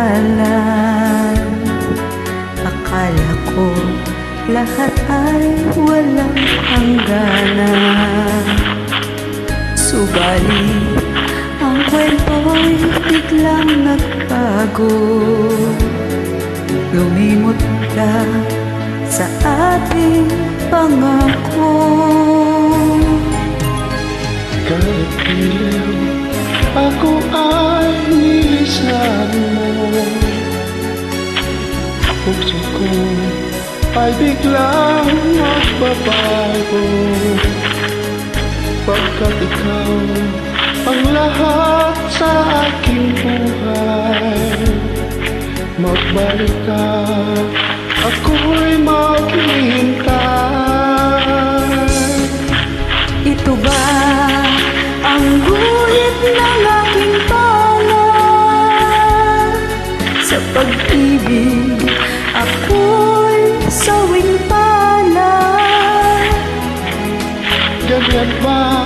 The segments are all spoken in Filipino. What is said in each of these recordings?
pangalan. Akala ko lahat ay walang hangganan. Subalit ang kwento'y biglang nagbago. Lumimot ka sa ating pangako. Kahit ilaw, ako ay nilisan mo. Puso ko ay biglang magbabago, pagkat ikaw ang lahat sa aking buhay. Magbalik ka, ako'y maghihintay. Ito ba ang guhit ng aking pangarap? Sa pag-ibig ako'y sawing palad. Ganyan ba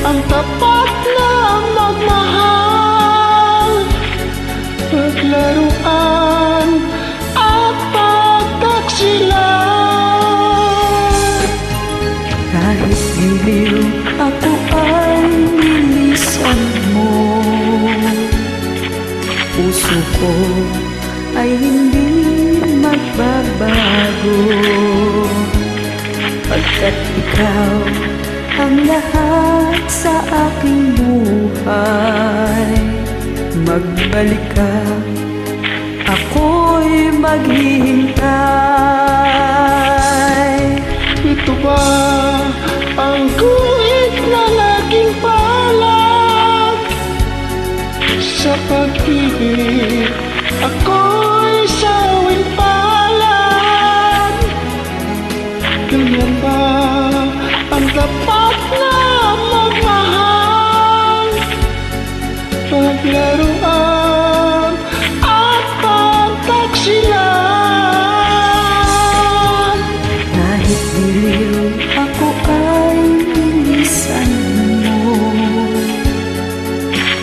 ang tapat na magmahal? Paglaruan at pagtaksilan. Kahit giliw ako ay nilisan mo. Puso ko ay hindi magbabago, pagkat ikaw ang lahat sa aking buhay. Magbalik ka, ako'y maghihintay. Ito ba ang guhit ng aking palad? Sa pag-ibig ako'y sawing palad. Ganyan ba ang dapat na magmahal? Paglaruan at pagtaksilan. Kahit diliw ako ay nilisan mo.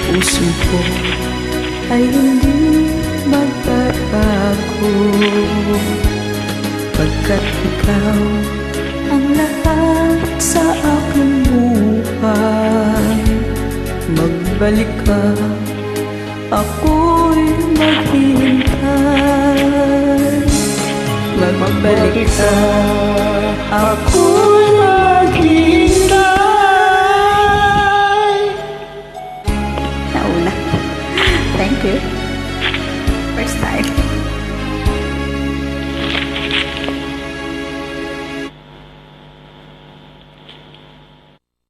Puso ko ay hindi magbabago, pagkat ikaw ang lahat sa aking buhay. Magbalik ka, ako